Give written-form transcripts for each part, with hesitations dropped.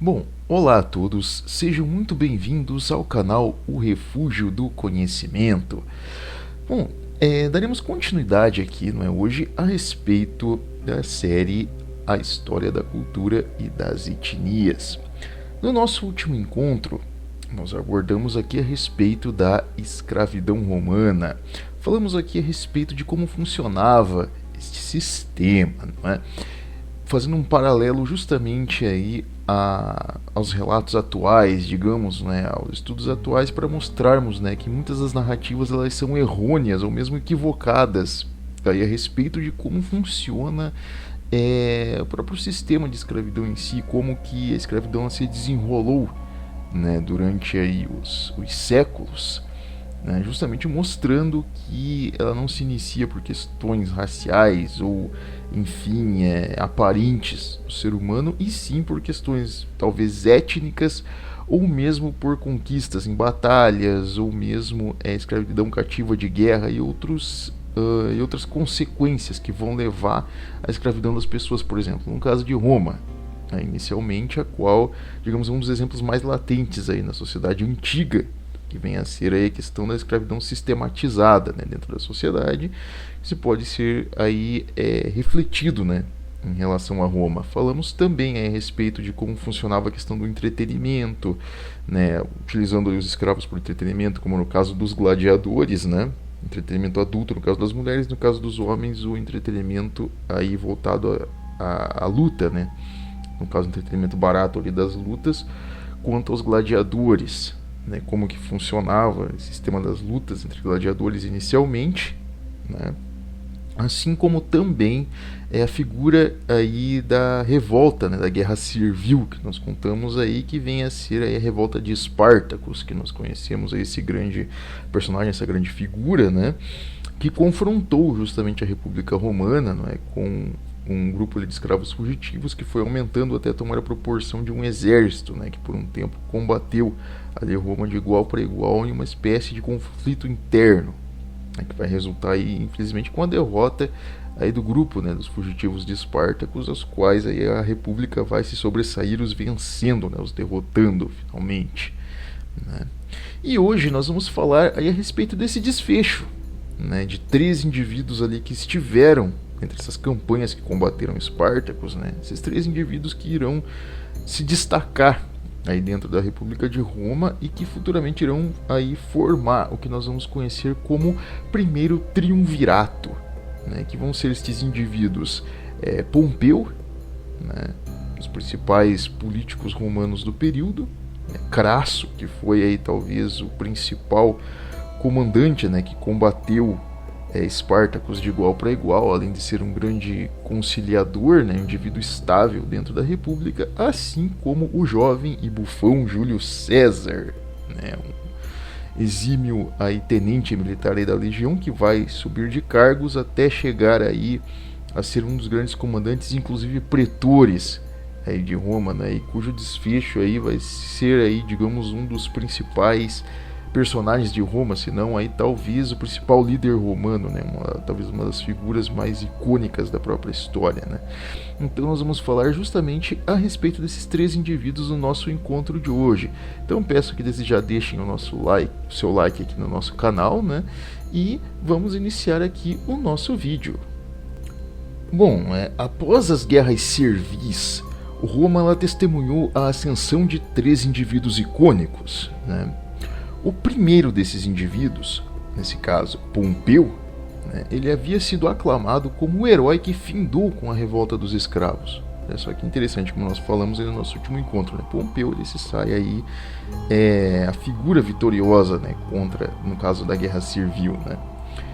Bom, olá a todos, sejam muito bem-vindos ao canal O Refúgio do Conhecimento. Bom, daremos continuidade aqui, não é, hoje a respeito da série A História da Cultura e das Etnias. No nosso último encontro, nós abordamos aqui a respeito da escravidão romana. Falamos aqui a respeito de como funcionava este sistema, não é? Fazendo um paralelo justamente aí aos relatos atuais, digamos, né, aos estudos atuais, para mostrarmos, né, que muitas das narrativas elas são errôneas ou mesmo equivocadas aí a respeito de como funciona o próprio sistema de escravidão em si, como que a escravidão se desenrolou, né, durante aí os séculos, né, justamente mostrando que ela não se inicia por questões raciais ou, enfim, aparentes do ser humano, e sim por questões talvez étnicas ou mesmo por conquistas em batalhas ou mesmo escravidão cativa de guerra e outras consequências que vão levar à escravidão das pessoas. Por exemplo, no caso de Roma, inicialmente, a qual, digamos, um dos exemplos mais latentes aí na sociedade antiga, que vem a ser aí a questão da escravidão sistematizada, né, dentro da sociedade, isso pode ser aí refletido, né, em relação a Roma. Falamos também a respeito de como funcionava a questão do entretenimento, né, utilizando os escravos por entretenimento, como no caso dos gladiadores, né, entretenimento adulto no caso das mulheres, no caso dos homens o entretenimento aí voltado à luta, né, no caso do entretenimento barato ali das lutas, quanto aos gladiadores, né, como que funcionava o sistema das lutas entre gladiadores inicialmente, né, assim como também a figura aí da revolta, né, da guerra servil, que nós contamos aí, que vem a ser aí a revolta de Espartacus, que nós conhecemos aí esse grande personagem, essa grande figura, né, que confrontou justamente a República Romana, não é, com um grupo de escravos fugitivos que foi aumentando até tomar a proporção de um exército, né, que por um tempo combateu ali Roma de igual para igual em uma espécie de conflito interno, né, que vai resultar aí, infelizmente, com a derrota aí do grupo, né, dos fugitivos de Espartacus, aos quais aí a República vai se sobressair, os vencendo, né, os derrotando finalmente, né. E hoje nós vamos falar aí a respeito desse desfecho, né, de 3 indivíduos ali que estiveram entre essas campanhas que combateram Espartacus, né, esses 3 indivíduos que irão se destacar aí dentro da República de Roma e que futuramente irão aí formar o que nós vamos conhecer como primeiro triunvirato, né, que vão ser estes indivíduos: Pompeu, né, os principais políticos romanos do período, né, Crasso, que foi aí talvez o principal comandante, né, que combateu Espartacus de igual para igual, além de ser um grande conciliador, né, um indivíduo estável dentro da República, assim como o jovem e bufão Júlio César, né, um exímio aí tenente militar aí da legião, que vai subir de cargos até chegar aí a ser um dos grandes comandantes, inclusive pretores aí de Roma, né, e cujo desfecho aí vai ser aí, digamos, um dos principais personagens de Roma, senão aí talvez o principal líder romano, né, talvez uma das figuras mais icônicas da própria história, né. Então nós vamos falar justamente a respeito desses 3 indivíduos no nosso encontro de hoje. Então peço que desde já deixem o seu like aqui no nosso canal, né, e vamos iniciar aqui o nosso vídeo. Bom, após as guerras servis, Roma ela testemunhou a ascensão de 3 indivíduos icônicos, né. O primeiro desses indivíduos, nesse caso Pompeu, né, ele havia sido aclamado como o herói que findou com a revolta dos escravos. Olha só que interessante, como nós falamos no nosso último encontro, né? Pompeu ele se sai aí a figura vitoriosa, né, contra, no caso da guerra servil, né.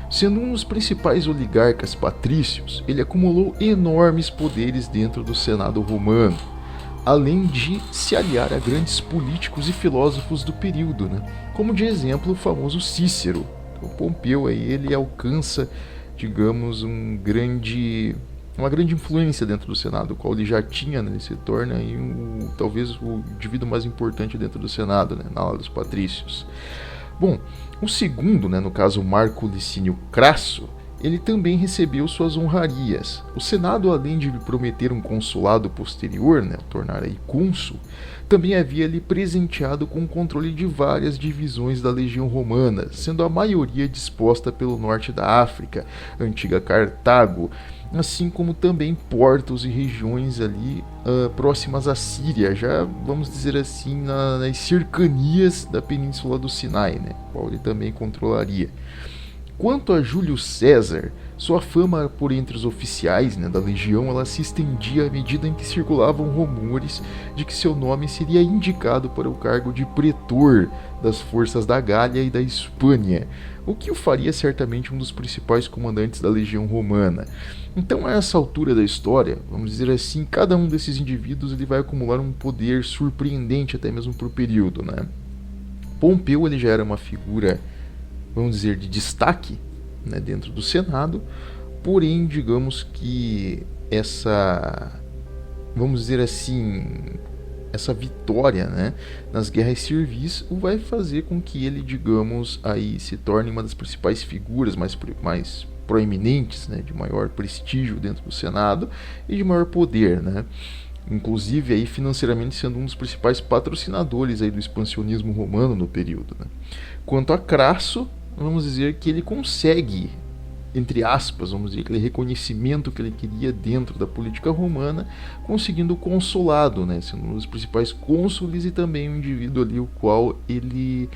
Sendo um dos principais oligarcas patrícios, ele acumulou enormes poderes dentro do Senado romano, além de se aliar a grandes políticos e filósofos do período, né? Como de exemplo o famoso Cícero. Então, Pompeu aí, ele alcança, digamos, uma grande influência dentro do Senado, o qual ele já tinha, né? Ele se torna aí talvez o indivíduo mais importante dentro do Senado, né? Na ala dos patrícios. Bom, o segundo, né, no caso Marco Licínio Crasso, ele também recebeu suas honrarias. O Senado, além de lhe prometer um consulado posterior, né, tornar aí cônsul, também havia lhe presenteado com o controle de várias divisões da legião romana, sendo a maioria disposta pelo norte da África, antiga Cartago, assim como também portos e regiões ali próximas à Síria, já vamos dizer assim, nas cercanias da Península do Sinai, né, qual ele também controlaria. Quanto a Júlio César, sua fama por entre os oficiais, né, da legião ela se estendia à medida em que circulavam rumores de que seu nome seria indicado para o cargo de pretor das forças da Gália e da Hispânia, o que o faria certamente um dos principais comandantes da legião romana. Então, a essa altura da história, vamos dizer assim, cada um desses indivíduos ele vai acumular um poder surpreendente até mesmo por período, né? Pompeu ele já era uma figura, vamos dizer, de destaque, né, dentro do Senado, porém, digamos que vamos dizer assim, essa vitória, né, nas guerras civis o vai fazer com que ele, digamos, aí se torne uma das principais figuras mais proeminentes, né, de maior prestígio dentro do Senado e de maior poder, né? Inclusive aí financeiramente sendo um dos principais patrocinadores aí do expansionismo romano no período, né? Quanto a Crasso, vamos dizer que ele consegue, entre aspas, vamos dizer, aquele reconhecimento que ele queria dentro da política romana, conseguindo o consulado, né, sendo um dos principais cônsules e também um indivíduo ali o qual ele,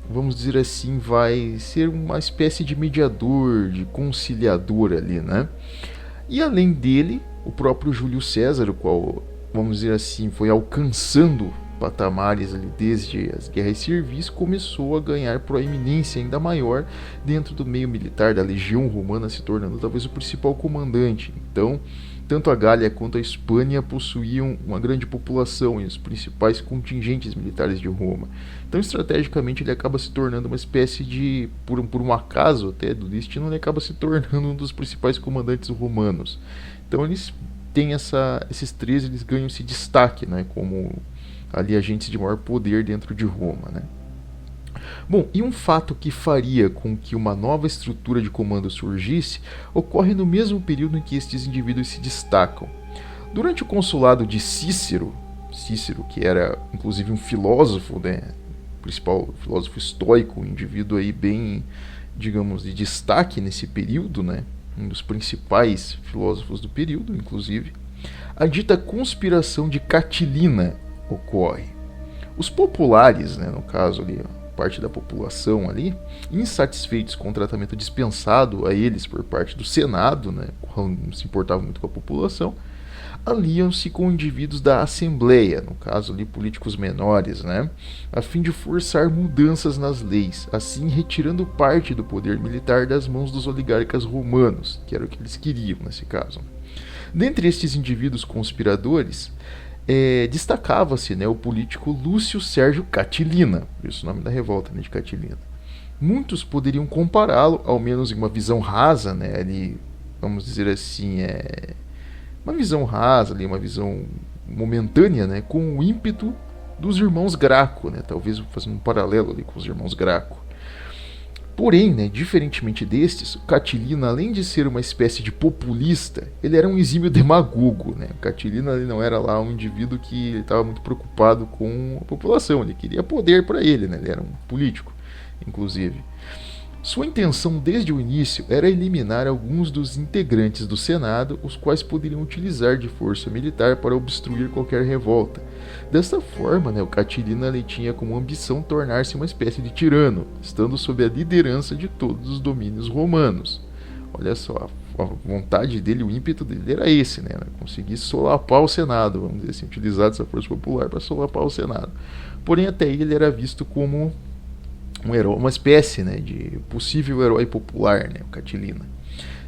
vamos dizer assim, vai ser uma espécie de mediador, de conciliador ali, né? E além dele, o próprio Júlio César, o qual, vamos dizer assim, foi alcançando patamares ali desde as guerras civis, começou a ganhar proeminência ainda maior dentro do meio militar da legião romana, se tornando talvez o principal comandante. Então, tanto a Gália quanto a Hispânia possuíam uma grande população e os principais contingentes militares de Roma. Então, estrategicamente, ele acaba se tornando uma espécie de, por um acaso até do destino, ele acaba se tornando um dos principais comandantes romanos. Então, eles têm esses três, eles ganham esse destaque, né, como ali agentes de maior poder dentro de Roma, né? Bom, e um fato que faria com que uma nova estrutura de comando surgisse ocorre no mesmo período em que estes indivíduos se destacam. Durante o consulado de Cícero, que era inclusive um filósofo, né, principal filósofo estoico, um indivíduo aí bem, digamos, de destaque nesse período, né, um dos principais filósofos do período, inclusive, a dita conspiração de Catilina ocorre. Os populares, né, no caso ali, parte da população ali, insatisfeitos com o tratamento dispensado a eles por parte do Senado, né, não se importava muito com a população, aliam-se com indivíduos da Assembleia, no caso ali políticos menores, né, a fim de forçar mudanças nas leis, assim retirando parte do poder militar das mãos dos oligarcas romanos, que era o que eles queriam nesse caso. Dentre estes indivíduos conspiradores, destacava-se, né, o político Lúcio Sérgio Catilina, por isso o nome da revolta, né, de Catilina. Muitos poderiam compará-lo, ao menos em uma visão rasa, né, ali, vamos dizer assim, uma visão rasa, ali, uma visão momentânea, né, com o ímpeto dos irmãos Graco, né, talvez fazendo um paralelo ali com os irmãos Graco. Porém, né, diferentemente destes, o Catilina, além de ser uma espécie de populista, ele era um exímio demagogo, né? O Catilina ele não era lá um indivíduo que estava muito preocupado com a população, ele queria poder para ele, né? Ele era um político, inclusive. Sua intenção desde o início era eliminar alguns dos integrantes do Senado, os quais poderiam utilizar de força militar para obstruir qualquer revolta. Desta forma, né, o Catilina ele tinha como ambição tornar-se uma espécie de tirano, estando sob a liderança de todos os domínios romanos. Olha só, a vontade dele, o ímpeto dele era esse, né, conseguir solapar o Senado, vamos dizer assim, utilizar essa força popular para solapar o Senado. Porém, até aí ele era visto como um herói, uma espécie, né, de possível herói popular, né, o Catilina.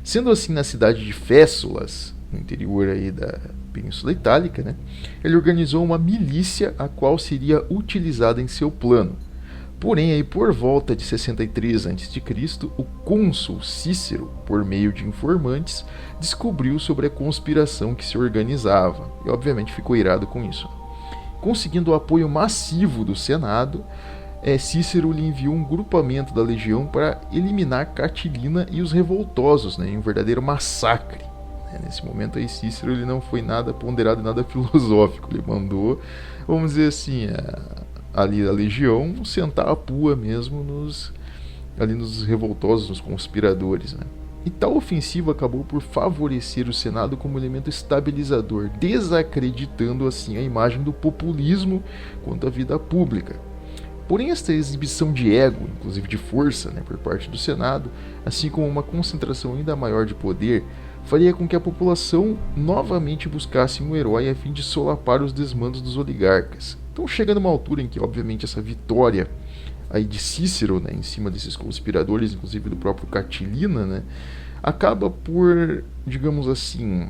Sendo assim, na cidade de Fésulas, no interior aí da Península Itálica, né, ele organizou uma milícia a qual seria utilizada em seu plano. Porém, aí, por volta de 63 a.C., o cônsul Cícero, por meio de informantes, descobriu sobre a conspiração que se organizava e, obviamente, ficou irado com isso. Conseguindo o apoio massivo do Senado, Cícero lhe enviou um grupamento da legião para eliminar Catilina e os revoltosos, né, em um verdadeiro massacre. Nesse momento aí Cícero ele não foi nada ponderado, nada filosófico, ele mandou, vamos dizer assim, ali a legião sentar a pua mesmo ali nos revoltosos, nos conspiradores, né? E tal ofensiva acabou por favorecer o Senado como elemento estabilizador, desacreditando assim a imagem do populismo quanto à vida pública. Porém, esta exibição de ego, inclusive de força, né, por parte do Senado, assim como uma concentração ainda maior de poder, faria com que a população novamente buscasse um herói a fim de solapar os desmandos dos oligarcas. Então chega numa altura em que, obviamente, essa vitória aí de Cícero, né, em cima desses conspiradores, inclusive do próprio Catilina, né, acaba por, digamos assim,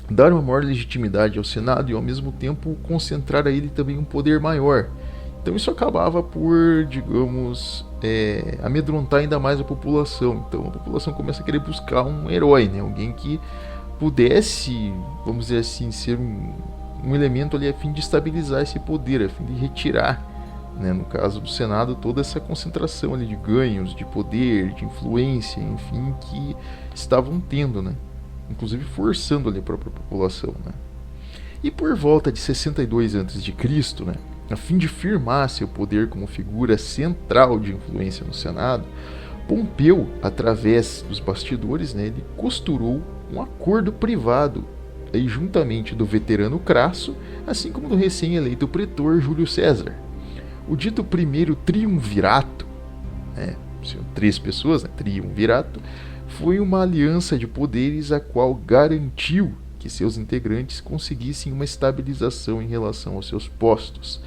dar uma maior legitimidade ao Senado e ao mesmo tempo concentrar a ele também um poder maior. Então isso acabava por, digamos, amedrontar ainda mais a população. Então a população começa a querer buscar um herói, né, alguém que pudesse, vamos dizer assim, ser um elemento ali a fim de estabilizar esse poder, a fim de retirar, né, no caso do Senado, toda essa concentração ali de ganhos, de poder, de influência, enfim, que estavam tendo, né, inclusive forçando ali a própria população, né. E por volta de 62 a.C., né, a fim de firmar seu poder como figura central de influência no Senado, Pompeu, através dos bastidores, né, ele costurou um acordo privado aí, juntamente do veterano Crasso, assim como do recém-eleito pretor Júlio César. O dito primeiro triunvirato, né, são 3 pessoas, né, triunvirato, foi uma aliança de poderes a qual garantiu que seus integrantes conseguissem uma estabilização em relação aos seus postos.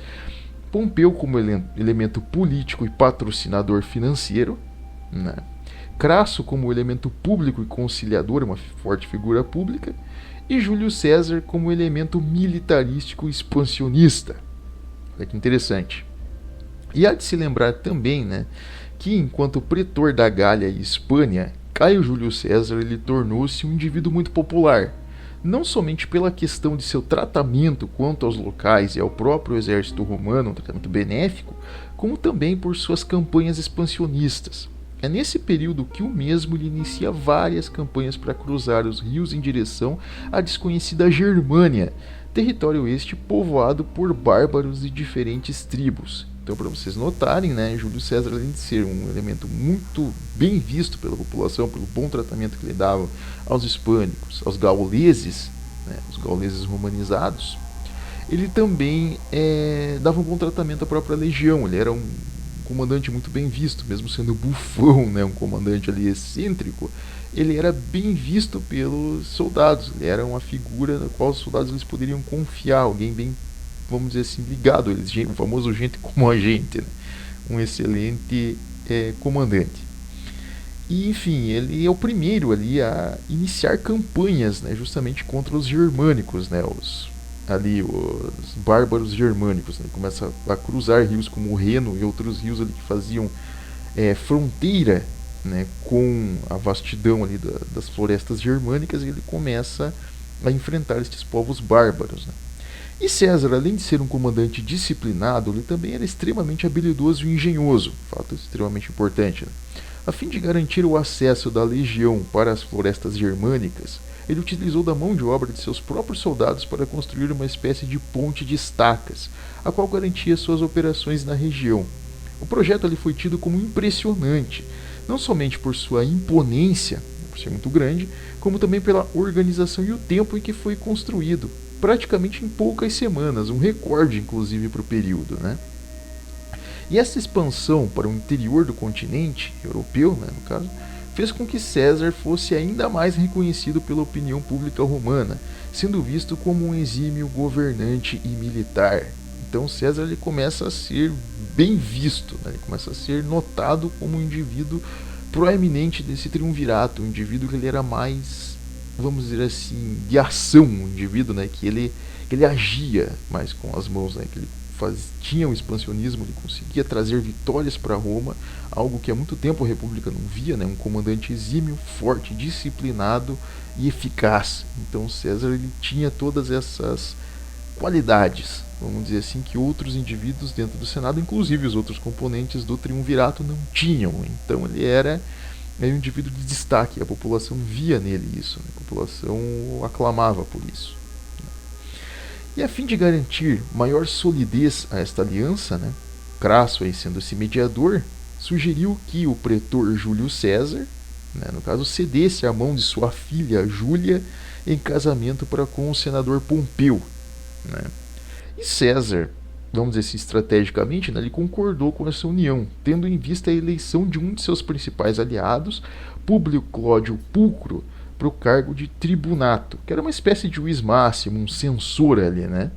Pompeu como elemento político e patrocinador financeiro, né? Crasso como elemento público e conciliador, uma forte figura pública, e Júlio César como elemento militarístico e expansionista. Olha que interessante. E há de se lembrar também, né, que enquanto pretor da Gália e Hispânia, Caio Júlio César ele tornou-se um indivíduo muito popular, não somente pela questão de seu tratamento quanto aos locais e ao próprio exército romano, um tratamento benéfico, como também por suas campanhas expansionistas. É nesse período que o mesmo ele inicia várias campanhas para cruzar os rios em direção à desconhecida Germânia, território este povoado por bárbaros de diferentes tribos. Então, para vocês notarem, né, Júlio César, além de ser um elemento muito bem visto pela população, pelo bom tratamento que ele dava aos hispânicos, aos gauleses, né, os gauleses romanizados, ele também dava um bom tratamento à própria legião. Ele era um comandante muito bem visto, mesmo sendo bufão, né, um comandante ali excêntrico, ele era bem visto pelos soldados. Ele era uma figura na qual os soldados eles poderiam confiar, alguém bem, vamos dizer assim, ligado a eles, o famoso gente como a gente, né? Um excelente comandante. E enfim, ele é o primeiro ali a iniciar campanhas, né, justamente contra os germânicos, né, os bárbaros germânicos, né? Começa a cruzar rios como o Reno e outros rios ali que faziam fronteira, né, com a vastidão ali das florestas germânicas, e ele começa a enfrentar estes povos bárbaros, né? E César, além de ser um comandante disciplinado, ele também era extremamente habilidoso e engenhoso, fato extremamente importante, né? A fim de garantir o acesso da legião para as florestas germânicas, ele utilizou da mão de obra de seus próprios soldados para construir uma espécie de ponte de estacas, a qual garantia suas operações na região. O projeto ali foi tido como impressionante, não somente por sua imponência, por ser muito grande, como também pela organização e o tempo em que foi construído, praticamente em poucas semanas, um recorde inclusive para o período, né? E essa expansão para o interior do continente europeu, né, no caso, fez com que César fosse ainda mais reconhecido pela opinião pública romana, sendo visto como um exímio governante e militar. Então César ele começa a ser bem visto, né? Ele começa a ser notado como um indivíduo proeminente desse triunvirato, um indivíduo que ele era mais, vamos dizer assim, de ação, um indivíduo, né, que ele agia mais com as mãos, né, que ele tinha um expansionismo, ele conseguia trazer vitórias para Roma, algo que há muito tempo a República não via, né? Um comandante exímio, forte, disciplinado e eficaz. Então César ele tinha todas essas qualidades, vamos dizer assim, que outros indivíduos dentro do Senado, inclusive os outros componentes do triunvirato, não tinham. Então ele era um indivíduo de destaque, a população via nele isso, né? A população o aclamava por isso. E a fim de garantir maior solidez a esta aliança, né, Crasso, aí sendo esse mediador, sugeriu que o pretor Júlio César, né, no caso, cedesse a mão de sua filha Júlia em casamento para com o senador Pompeu. Né? E César, vamos dizer assim, estrategicamente, né, ele concordou com essa união, tendo em vista a eleição de um de seus principais aliados, Públio Clódio Pulcro, para o cargo de tribunato, que era uma espécie de juiz máximo, um censor ali, né?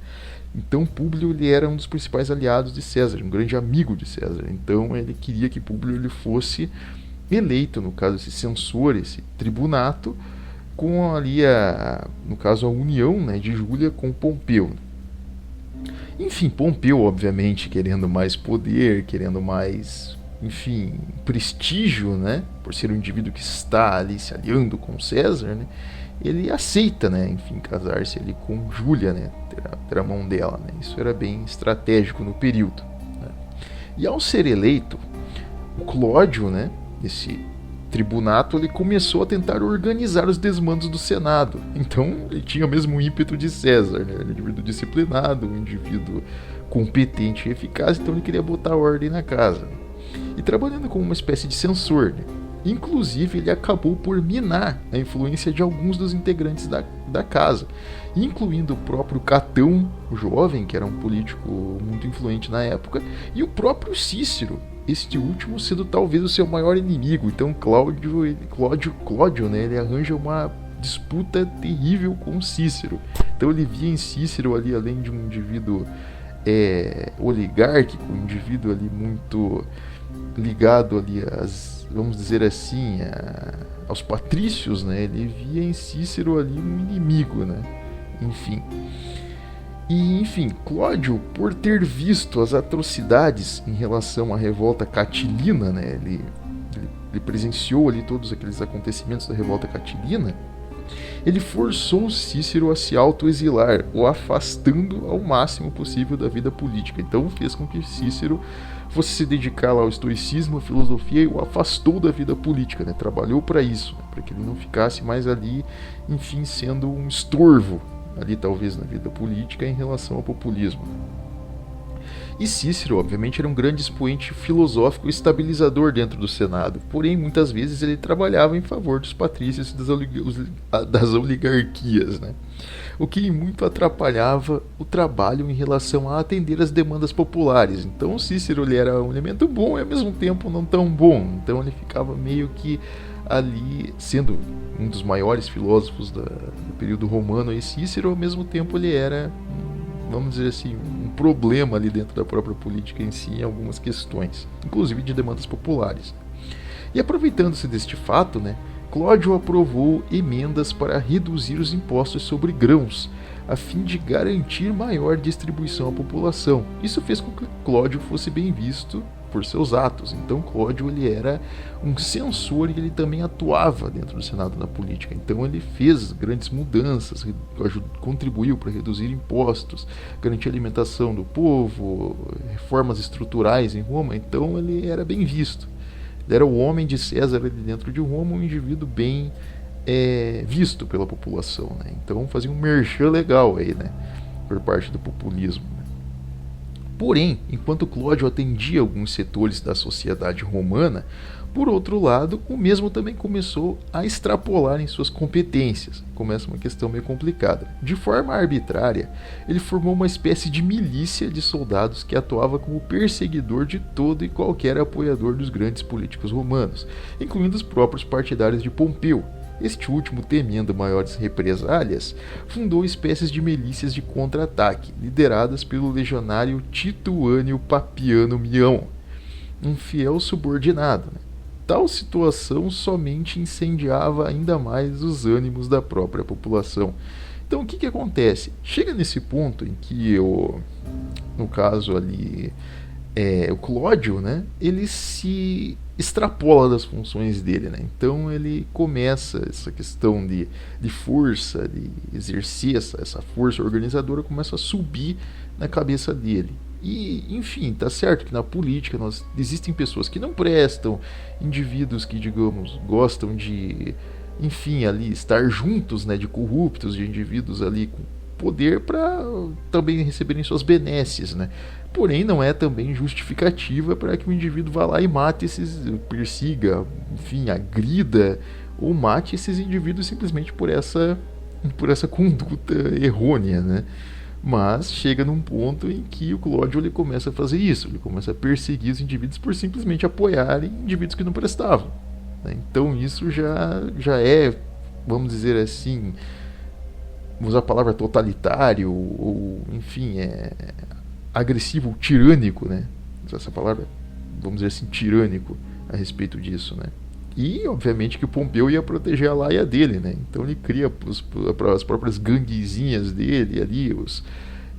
Então Públio ele era um dos principais aliados de César, um grande amigo de César. Então ele queria que Públio ele fosse eleito, no caso esse censor, esse tribunato, com ali no caso a união, né, de Júlia com Pompeu. Enfim, Pompeu obviamente querendo mais poder, querendo mais, enfim, prestígio, né, por ser um indivíduo que está ali se aliando com César, né, ele aceita, né, enfim, casar-se ali com Júlia, né, ter a mão dela, né, isso era bem estratégico no período, né. E ao ser eleito, o Clódio, né, esse tribunato, ele começou a tentar organizar os desmandos do Senado. Então ele tinha o mesmo ímpeto de César, né, um indivíduo disciplinado, um indivíduo competente e eficaz, então ele queria botar ordem na casa. E trabalhando como uma espécie de censor, né? Inclusive ele acabou por minar a influência de alguns dos integrantes da casa, incluindo o próprio Catão, o jovem, que era um político muito influente na época, e o próprio Cícero, este último sendo talvez o seu maior inimigo. Então Clódio, né, ele arranja uma disputa terrível com Cícero. Então ele via em Cícero ali, além de um indivíduo oligárquico, um indivíduo ali muito ligado ali vamos dizer assim, aos patrícios, né? Ele via em Cícero ali um inimigo, né? Enfim, Clódio, por ter visto as atrocidades em relação à revolta catilina, né? Ele presenciou ali todos aqueles acontecimentos da revolta catilina. Ele forçou Cícero a se autoexilar, o afastando ao máximo possível da vida política. Então fez com que Cícero fosse se dedicar lá ao estoicismo, à filosofia, e o afastou da vida política, né? Trabalhou para isso, né? Para que ele não ficasse mais ali, enfim, sendo um estorvo ali talvez na vida política em relação ao populismo. E Cícero, obviamente, era um grande expoente filosófico e estabilizador dentro do Senado, porém, muitas vezes ele trabalhava em favor dos patrícios e das oligarquias, né? O que muito atrapalhava o trabalho em relação a atender as demandas populares. Então Cícero ele era um elemento bom e ao mesmo tempo não tão bom, então ele ficava meio que ali, sendo um dos maiores filósofos do período romano, e Cícero ao mesmo tempo ele era, vamos dizer assim, um problema ali dentro da própria política em si, em algumas questões, inclusive de demandas populares. E aproveitando-se deste fato, né, Clódio aprovou emendas para reduzir os impostos sobre grãos, a fim de garantir maior distribuição à população. Isso fez com que Clódio fosse bem visto por seus atos. Então Clódio ele era um censor e ele também atuava dentro do Senado na política. Então ele fez grandes mudanças, contribuiu para reduzir impostos, garantir a alimentação do povo, reformas estruturais em Roma. Então ele era bem visto. Ele era o homem de César ali dentro de Roma, um indivíduo bem visto pela população, né? Então fazia um merchan legal aí, né, por parte do populismo. Porém, enquanto Clódio atendia alguns setores da sociedade romana, por outro lado, o mesmo também começou a extrapolar em suas competências. Começa uma questão meio complicada. De forma arbitrária, ele formou uma espécie de milícia de soldados que atuava como perseguidor de todo e qualquer apoiador dos grandes políticos romanos, incluindo os próprios partidários de Pompeu. Este último, temendo maiores represálias, fundou espécies de milícias de contra-ataque, lideradas pelo legionário Tito Ânio Papiano Mião, um fiel subordinado, né? Tal situação somente incendiava ainda mais os ânimos da própria população. Então o que, acontece? Chega nesse ponto em que no caso ali, o Clódio, né, ele se extrapola das funções dele, né? Então ele começa essa questão de força, de exercer essa força organizadora, começa a subir na cabeça dele. E, enfim, tá certo que na política existem pessoas que não prestam, indivíduos que, digamos, gostam de, enfim, ali estar juntos, né, de corruptos, de indivíduos ali com poder para também receberem suas benesses, né? Porém, não é também justificativa para que o indivíduo vá lá e mate persiga, enfim, agrida ou mate esses indivíduos simplesmente por essa conduta errônea, né? Mas chega num ponto em que o Clódio ele começa a fazer isso, ele começa a perseguir os indivíduos por simplesmente apoiarem indivíduos que não prestavam, né? Então isso já é, vamos dizer assim, vamos usar a palavra totalitário, ou enfim, agressivo, tirânico, né? Essa palavra, vamos dizer assim, tirânico a respeito disso, né? E, obviamente, que o Pompeu ia proteger a laia dele, né? Então ele cria as próprias ganguezinhas dele ali,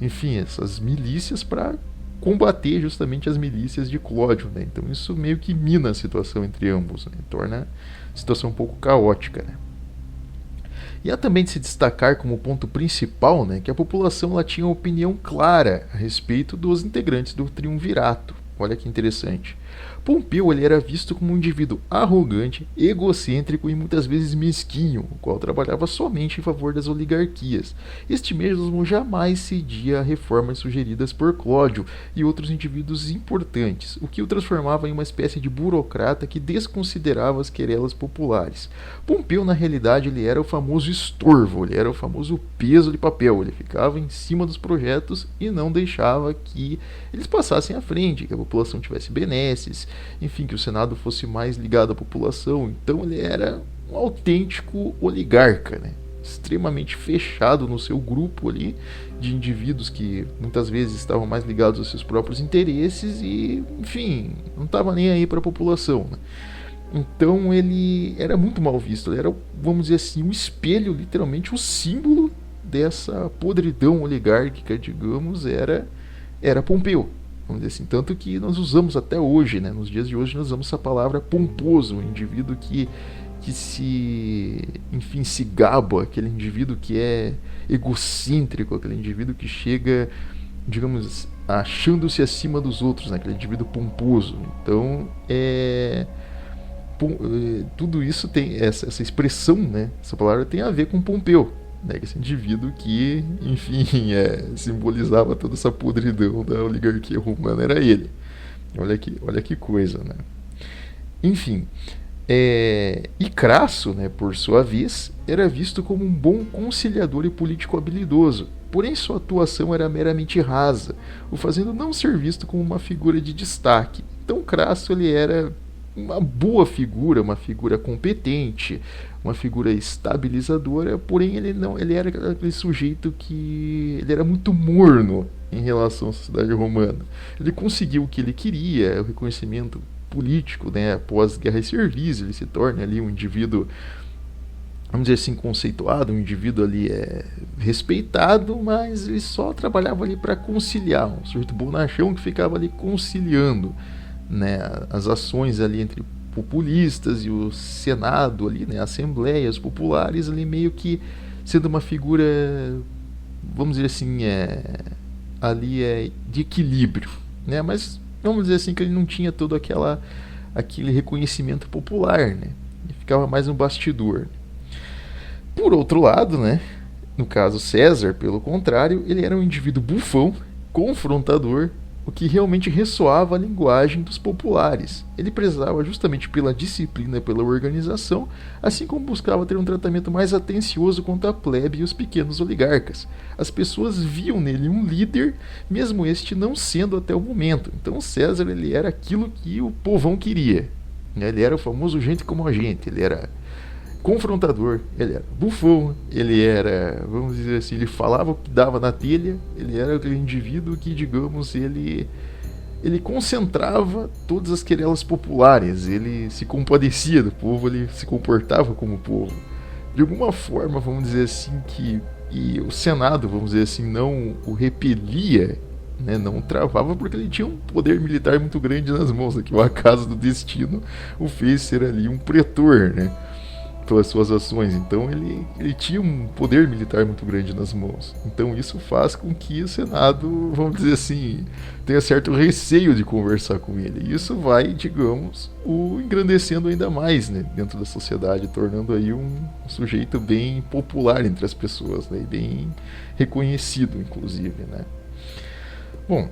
enfim, essas milícias para combater justamente as milícias de Clódio, né? Então isso meio que mina a situação entre ambos, né? Torna a situação um pouco caótica, né? E há também de se destacar como ponto principal, né, que a população ela tinha uma opinião clara a respeito dos integrantes do triunvirato. Olha que interessante. Pompeu ele era visto como um indivíduo arrogante, egocêntrico e muitas vezes mesquinho, o qual trabalhava somente em favor das oligarquias. Este mesmo jamais cedia a reformas sugeridas por Clódio e outros indivíduos importantes, o que o transformava em uma espécie de burocrata que desconsiderava as querelas populares. Pompeu, na realidade, ele era o famoso estorvo, ele era o famoso peso de papel, ele ficava em cima dos projetos e não deixava que eles passassem à frente, que a população tivesse benesses, enfim, que o Senado fosse mais ligado à população. Então ele era um autêntico oligarca, né? Extremamente fechado no seu grupo ali de indivíduos que muitas vezes estavam mais ligados aos seus próprios interesses e, enfim, não estava nem aí para a população, né? Então ele era muito mal visto, ele era, vamos dizer assim, um espelho, literalmente o símbolo dessa podridão oligárquica, digamos, era Pompeu. Vamos dizer assim, tanto que nós usamos até hoje, né? Nos dias de hoje nós usamos essa palavra pomposo, um indivíduo que se, enfim, se gaba, aquele indivíduo que é egocêntrico, aquele indivíduo que chega, digamos, achando-se acima dos outros, né? Aquele indivíduo pomposo. Então, tudo isso tem, essa expressão, né? Essa palavra tem a ver com Pompeu, né, esse indivíduo que, enfim, simbolizava toda essa podridão da oligarquia romana, era ele. Olha que coisa, né? Enfim, e Crasso, né, por sua vez, era visto como um bom conciliador e político habilidoso, porém sua atuação era meramente rasa, o fazendo não ser visto como uma figura de destaque. Então Crasso ele era uma boa figura, uma figura competente, uma figura estabilizadora, porém ele era aquele sujeito que ele era muito morno em relação à sociedade romana. Ele conseguiu o que ele queria, o reconhecimento político, né, após guerras civis, ele se torna ali um indivíduo, vamos dizer assim, conceituado, um indivíduo ali respeitado, mas ele só trabalhava ali para conciliar, um sujeito bonachão que ficava ali conciliando, né, as ações ali entre populistas e o Senado ali, né, assembleias populares ali meio que sendo uma figura, vamos dizer assim, ali de equilíbrio, né, mas vamos dizer assim que ele não tinha todo aquele reconhecimento popular, né, ele ficava mais no bastidor. Por outro lado, né, no caso César, pelo contrário, ele era um indivíduo bufão, confrontador, o que realmente ressoava a linguagem dos populares. Ele prezava justamente pela disciplina e pela organização, assim como buscava ter um tratamento mais atencioso quanto à plebe e os pequenos oligarcas. As pessoas viam nele um líder, mesmo este não sendo até o momento. Então César ele era aquilo que o povão queria. Ele era o famoso gente como a gente, ele era confrontador, ele era bufão, ele era, vamos dizer assim, ele falava o que dava na telha, ele era aquele indivíduo que, digamos, ele concentrava todas as querelas populares, ele se compadecia do povo, ele se comportava como o povo. De alguma forma, vamos dizer assim, e o Senado, vamos dizer assim, não o repelia, né? Não travava porque ele tinha um poder militar muito grande nas mãos, né? Que o acaso do destino o fez ser ali um pretor, né? Pelas suas ações. Então ele tinha um poder militar muito grande nas mãos. Então isso faz com que o Senado, vamos dizer assim, tenha certo receio de conversar com ele. E isso vai, digamos, o engrandecendo ainda mais, né, dentro da sociedade, tornando aí um sujeito bem popular entre as pessoas, né, e bem reconhecido, inclusive, né. Bom,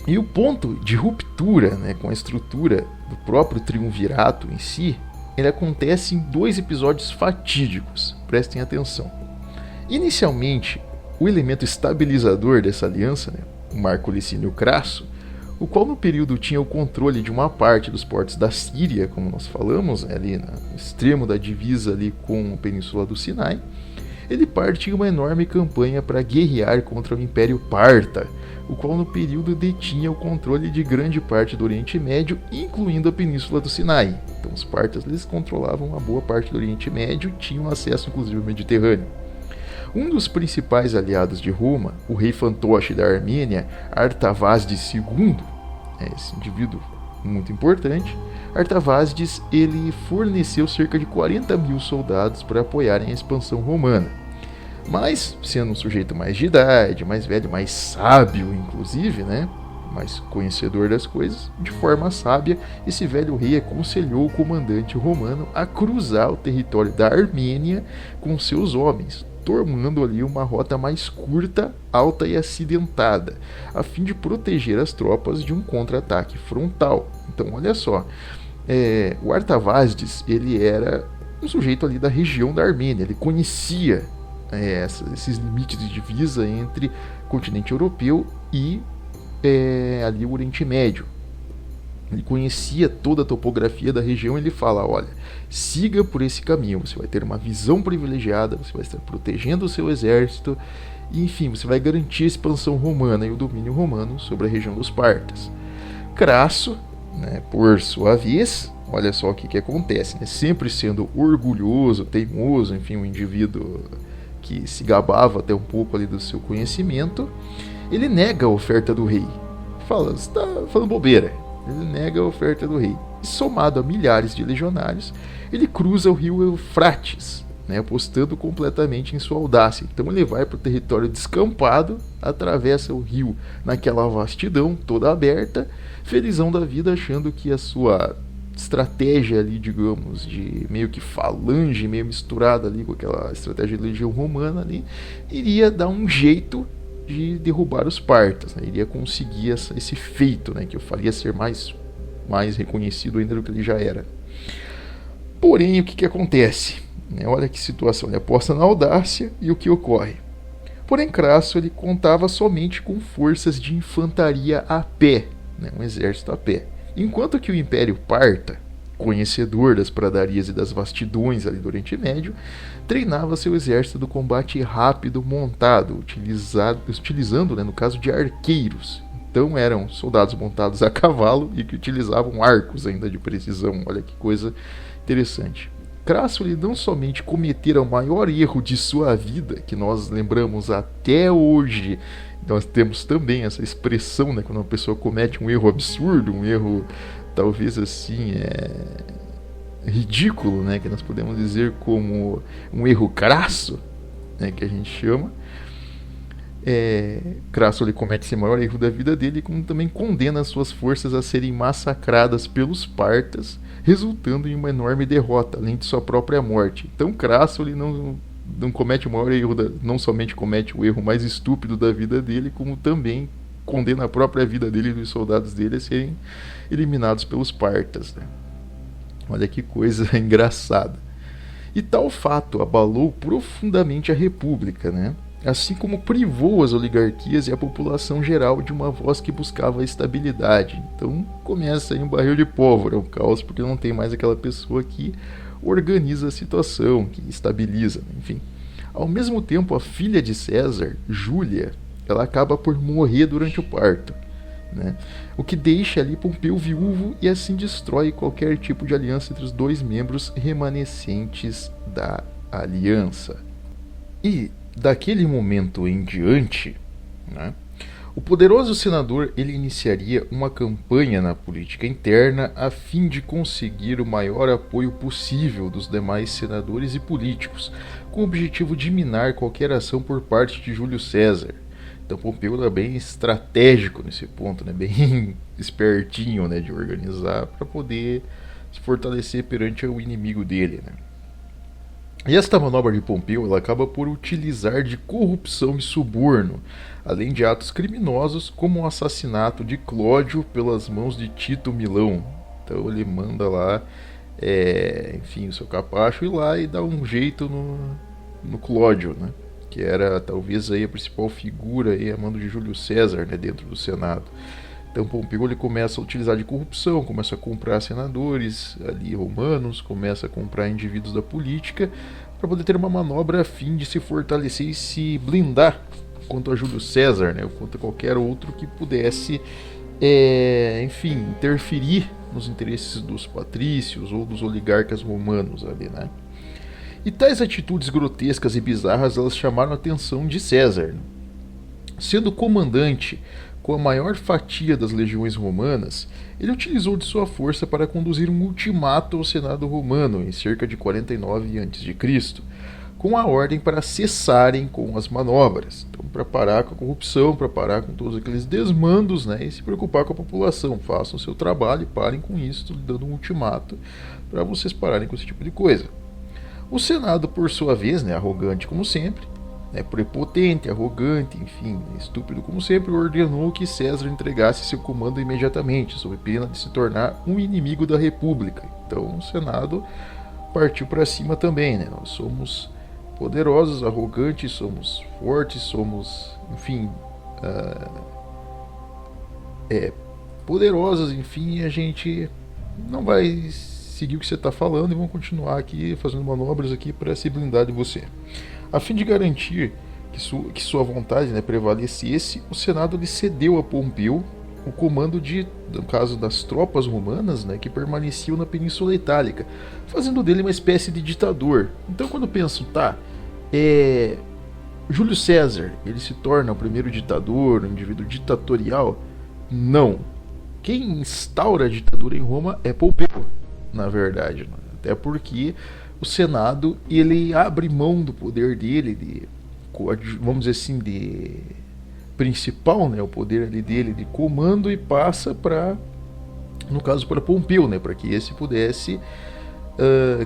e o ponto de ruptura, né, com a estrutura do próprio triunvirato em si, ele acontece em 2 episódios fatídicos, prestem atenção. Inicialmente, o elemento estabilizador dessa aliança, né, o Marco Licínio Crasso, o qual no período tinha o controle de uma parte dos portos da Síria, como nós falamos, né, ali no extremo da divisa ali com a Península do Sinai, ele parte em uma enorme campanha para guerrear contra o Império Parta, o qual no período detinha o controle de grande parte do Oriente Médio, incluindo a Península do Sinai. Então os partas eles controlavam uma boa parte do Oriente Médio e tinham acesso inclusive ao Mediterrâneo. Um dos principais aliados de Roma, o rei fantoche da Armênia, Artavasdes II, esse indivíduo muito importante, Artavasdes ele forneceu cerca de 40 mil soldados para apoiarem a expansão romana. Mas, sendo um sujeito mais de idade, mais velho, mais sábio, inclusive, né, mais conhecedor das coisas, de forma sábia, esse velho rei aconselhou o comandante romano a cruzar o território da Armênia com seus homens, tornando ali uma rota mais curta, alta e acidentada, a fim de proteger as tropas de um contra-ataque frontal. Então, olha só, o Artavasdes ele era um sujeito ali da região da Armênia, ele conhecia esses limites de divisa entre o continente europeu e ali o Oriente Médio. Ele conhecia toda a topografia da região e ele fala, olha, siga por esse caminho, você vai ter uma visão privilegiada, você vai estar protegendo o seu exército, e enfim, você vai garantir a expansão romana e o domínio romano sobre a região dos partas. Crasso, né, por sua vez, olha só o que acontece, né, sempre sendo orgulhoso, teimoso, enfim, um indivíduo que se gabava até um pouco ali do seu conhecimento, ele nega a oferta do rei. Fala, você está falando bobeira. Ele nega a oferta do rei. E somado a milhares de legionários, ele cruza o rio Eufrates, né, apostando completamente em sua audácia. Então ele vai para o território descampado, atravessa o rio naquela vastidão toda aberta, felizão da vida, achando que a sua estratégia ali, digamos, de meio que falange, meio misturada ali com aquela estratégia de legião romana ali, iria dar um jeito de derrubar os partas, né? Iria conseguir esse feito, né? Que eu faria ser mais reconhecido ainda do que ele já era. Porém, o que acontece? Olha que situação, ele aposta na audácia e o que ocorre? Porém, Crasso ele contava somente com forças de infantaria a pé, né? Um exército a pé. Enquanto que o Império Parta, conhecedor das pradarias e das vastidões ali do Oriente Médio, treinava seu exército do combate rápido montado, utilizando, né, no caso de arqueiros. Então eram soldados montados a cavalo e que utilizavam arcos ainda de precisão. Olha que coisa interessante. Crasso ele não somente cometera o maior erro de sua vida, que nós lembramos até hoje. Nós temos também essa expressão, né, quando uma pessoa comete um erro absurdo, um erro talvez assim ridículo, né, que nós podemos dizer como um erro crasso, né, que a gente chama. Crasso ele comete esse maior erro da vida dele, como também condena as suas forças a serem massacradas pelos partas, resultando em uma enorme derrota, além de sua própria morte. Então Crasso ele não comete o maior erro, não somente comete o erro mais estúpido da vida dele, como também condena a própria vida dele e dos soldados dele a serem eliminados pelos partas, né? Olha que coisa engraçada. E tal fato abalou profundamente a República, né? Assim como privou as oligarquias e a população geral de uma voz que buscava a estabilidade. Então começa aí um barril de pólvora, um caos, porque não tem mais aquela pessoa que organiza a situação, que estabiliza, enfim. Ao mesmo tempo, a filha de César, Júlia, ela acaba por morrer durante o parto, né? O que deixa ali Pompeu viúvo e assim destrói qualquer tipo de aliança entre os dois membros remanescentes da aliança. E daquele momento em diante, né, O poderoso senador ele iniciaria uma campanha na política interna a fim de conseguir o maior apoio possível dos demais senadores e políticos, com o objetivo de minar qualquer ação por parte de Júlio César. Então Pompeu era bem estratégico nesse ponto, né? Bem espertinho, né? De organizar para poder se fortalecer perante o inimigo dele, né? E esta manobra de Pompeu ela acaba por utilizar de corrupção e suborno, além de atos criminosos como o assassinato de Clódio pelas mãos de Tito Milão. Então ele manda lá, enfim, o seu capacho ir lá e dar um jeito no Clódio, né? Que era talvez aí a principal figura aí, a mando de Júlio César, né, dentro do Senado. Então Pompeu ele começa a utilizar de corrupção, começa a comprar senadores ali romanos, começa a comprar indivíduos da política para poder ter uma manobra a fim de se fortalecer e se blindar quanto a Júlio César, né, ou quanto a qualquer outro que pudesse, enfim, interferir nos interesses dos patrícios ou dos oligarcas romanos ali, né? E tais atitudes grotescas e bizarras elas chamaram a atenção de César. Sendo comandante com a maior fatia das legiões romanas, ele utilizou de sua força para conduzir um ultimato ao Senado romano em cerca de 49 a.C., com a ordem para cessarem com as manobras. Então, para parar com a corrupção, para parar com todos aqueles desmandos, né, e se preocupar com a população. Façam o seu trabalho e parem com isso, dando um ultimato para vocês pararem com esse tipo de coisa. O Senado, por sua vez, né, arrogante como sempre, prepotente, arrogante, enfim, estúpido como sempre, ordenou que César entregasse seu comando imediatamente, sob pena de se tornar um inimigo da República. Então o Senado partiu para cima também, né? Nós somos poderosos, arrogantes, somos fortes, somos, enfim, poderosos, enfim, e a gente não vai seguir o que você está falando e vamos continuar aqui fazendo manobras aqui para se blindar de você. A fim de garantir que sua vontade, né, prevalecesse, o Senado lhe cedeu a Pompeu o comando no caso das tropas romanas, né, que permaneciam na Península Itálica, fazendo dele uma espécie de ditador. Então quando pensam, Júlio César, ele se torna o primeiro ditador, um indivíduo ditatorial? Não. Quem instaura a ditadura em Roma é Pompeu, na verdade, né? Até porque o Senado ele abre mão do poder dele, vamos dizer assim, de principal, né, o poder ali dele de comando, e passa para, no caso, para Pompeu, né, para que esse pudesse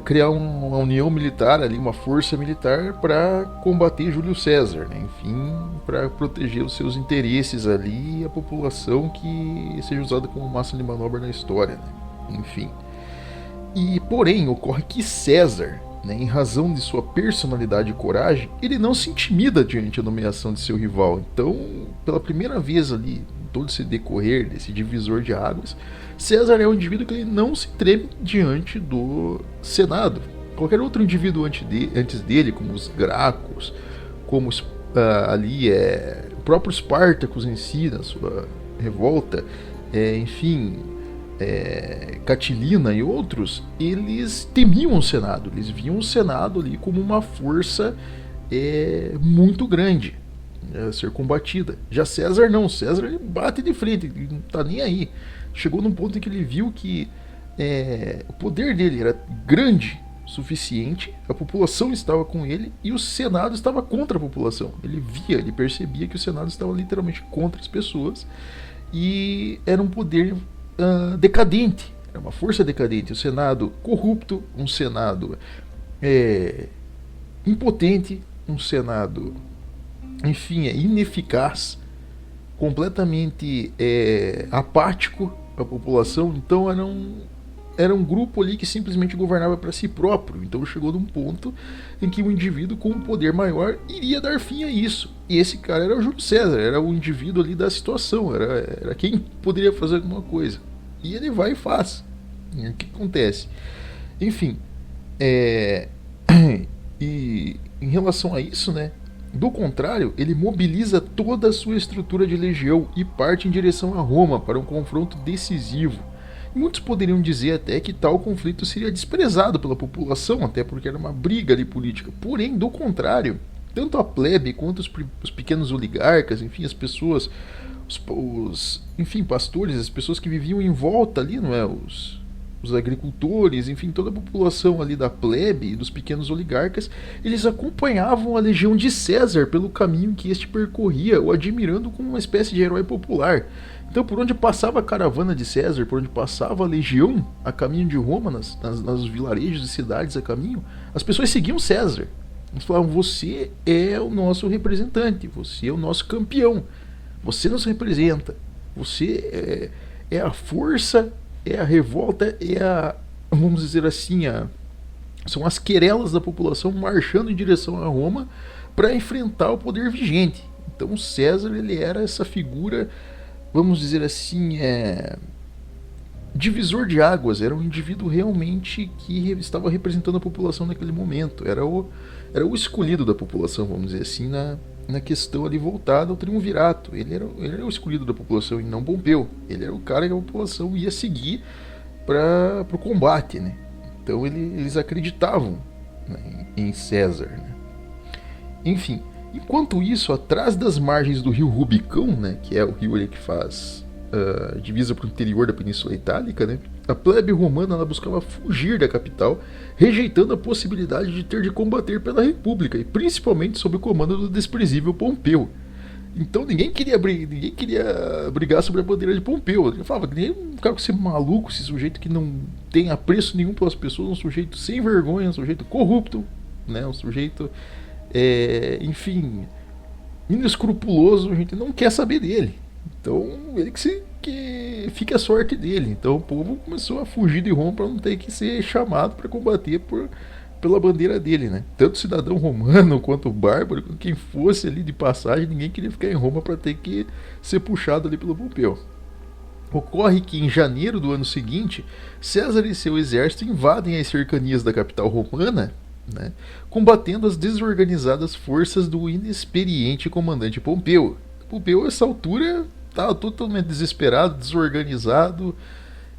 criar uma união militar ali, uma força militar para combater Júlio César, né, enfim, para proteger os seus interesses ali e a população que seja usada como massa de manobra na história, né, enfim. E, porém, ocorre que César, né, em razão de sua personalidade e coragem, ele não se intimida diante da nomeação de seu rival. Então, pela primeira vez ali, em todo esse decorrer desse divisor de águas, César é um indivíduo que ele não se treme diante do Senado. Qualquer outro indivíduo antes dele, como os Gracos, como o próprio Espartacus em si, na sua revolta, enfim... Catilina e outros, eles temiam o Senado, eles viam o Senado ali como uma força muito grande a ser combatida. Já César não, César ele bate de frente, ele não está nem aí. Chegou num ponto em que ele viu que o poder dele era grande o suficiente, a população estava com ele e o Senado estava contra a população. Ele percebia que o Senado estava literalmente contra as pessoas e era um poder decadente, é uma força decadente, um Senado corrupto, um Senado impotente, um Senado, enfim, ineficaz, completamente apático à população. Então era um grupo ali que simplesmente governava para si próprio. Então chegou num ponto em que um indivíduo com um poder maior iria dar fim a isso. E esse cara era o Júlio César, era o indivíduo ali da situação, era quem poderia fazer alguma coisa. E ele vai e faz. E o que acontece? Enfim, e em relação a isso, né? Do contrário, ele mobiliza toda a sua estrutura de legião e parte em direção a Roma para um confronto decisivo. Muitos poderiam dizer até que tal conflito seria desprezado pela população, até porque era uma briga ali política. Porém, do contrário, tanto a plebe quanto os pequenos oligarcas, enfim, as pessoas, enfim, pastores, as pessoas que viviam em volta ali, não é? Os agricultores, enfim, toda a população ali da plebe e dos pequenos oligarcas, eles acompanhavam a legião de César pelo caminho que este percorria, o admirando como uma espécie de herói popular. Então, por onde passava a caravana de César, por onde passava a legião a caminho de Roma, nas vilarejos e cidades a caminho, as pessoas seguiam César. Eles falavam: você é o nosso representante, você é o nosso campeão, você nos representa, você é a força, é a revolta, vamos dizer assim, são as querelas da população marchando em direção a Roma para enfrentar o poder vigente. Então César, ele era essa figura, vamos dizer assim, divisor de águas, era um indivíduo realmente que estava representando a população naquele momento, era o escolhido da população, vamos dizer assim, na questão ali voltada ao triunvirato. Ele era o escolhido da população e não Pompeu. Ele era o cara que a população ia seguir para o combate, né? Então eles acreditavam, né, em César, né? Enfim, enquanto isso, atrás das margens do rio Rubicão, né, que é o rio ali que faz divisa para o interior da Península Itálica, né, a plebe romana ela buscava fugir da capital, rejeitando a possibilidade de ter de combater pela República, e principalmente sob o comando do desprezível Pompeu. Então ninguém queria brigar sobre a bandeira de Pompeu. Ele falava que nem um cara com esse maluco, esse sujeito que não tem apreço nenhum pelas pessoas, um sujeito sem vergonha, um sujeito corrupto, né, um sujeito, enfim, inescrupuloso, a gente não quer saber dele. Então ele que fique a sorte dele. Então o povo começou a fugir de Roma para não ter que ser chamado para combater pela bandeira dele, né? Tanto cidadão romano quanto bárbaro, quem fosse ali de passagem, ninguém queria ficar em Roma para ter que ser puxado ali pelo Pompeu. Ocorre que em janeiro do ano seguinte, César e seu exército invadem as cercanias da capital romana, né, combatendo as desorganizadas forças do inexperiente comandante Pompeu. Pompeu, a essa altura, estava totalmente desesperado, desorganizado,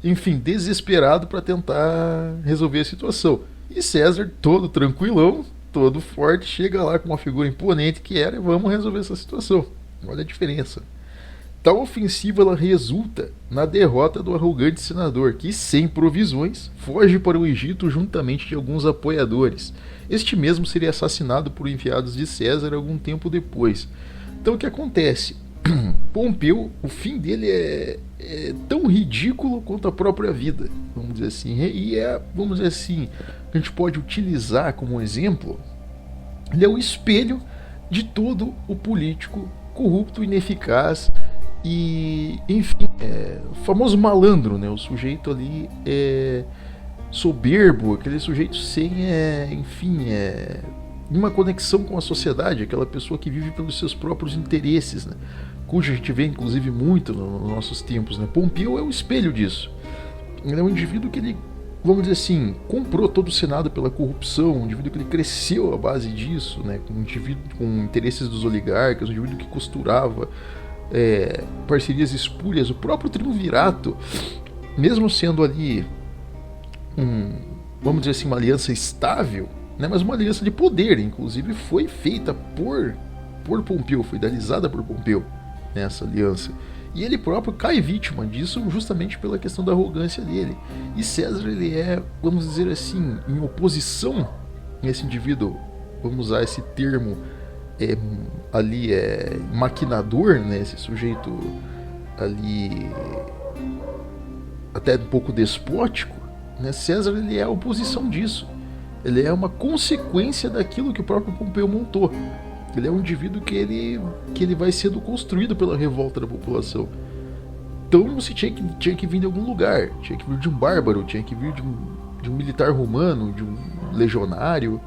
enfim, desesperado para tentar resolver a situação. E César, todo tranquilão, todo forte, chega lá com uma figura imponente que era: e vamos resolver essa situação. Olha a diferença. Tal ofensiva ela resulta na derrota do arrogante senador, que, sem provisões, foge para o Egito juntamente de alguns apoiadores. Este mesmo seria assassinado por enviados de César algum tempo depois. Então o que acontece? Pompeu, o fim dele é tão ridículo quanto a própria vida, vamos dizer assim. E vamos dizer assim, a gente pode utilizar como exemplo, ele é o espelho de todo o político corrupto, ineficaz e, enfim, o famoso malandro, né? O sujeito ali soberbo, aquele sujeito sem, enfim, uma conexão com a sociedade, aquela pessoa que vive pelos seus próprios interesses, né? Cujo a gente vê inclusive muito nos nossos tempos, né? Pompeu é o espelho disso. Ele é um indivíduo que ele, vamos dizer assim, comprou todo o Senado pela corrupção, um indivíduo que ele cresceu à base disso, né? Um indivíduo com interesses dos oligarcas, um indivíduo que costurava parcerias espúrias. O próprio triunvirato, mesmo sendo ali vamos dizer assim, uma aliança estável, né, mas uma aliança de poder, inclusive foi feita por Pompeu, foi idealizada por Pompeu, né, essa aliança. E ele próprio cai vítima disso justamente pela questão da arrogância dele. E César, ele vamos dizer assim, em oposição a esse indivíduo, vamos usar esse termo ali, maquinador, né, esse sujeito ali até um pouco despótico, né, César, ele é a oposição disso. Ele é uma consequência daquilo que o próprio Pompeu montou. Ele é um indivíduo que ele vai sendo construído pela revolta da população. Então você tinha que vir de algum lugar, tinha que vir de um bárbaro, tinha que vir de um militar romano, de um legionário,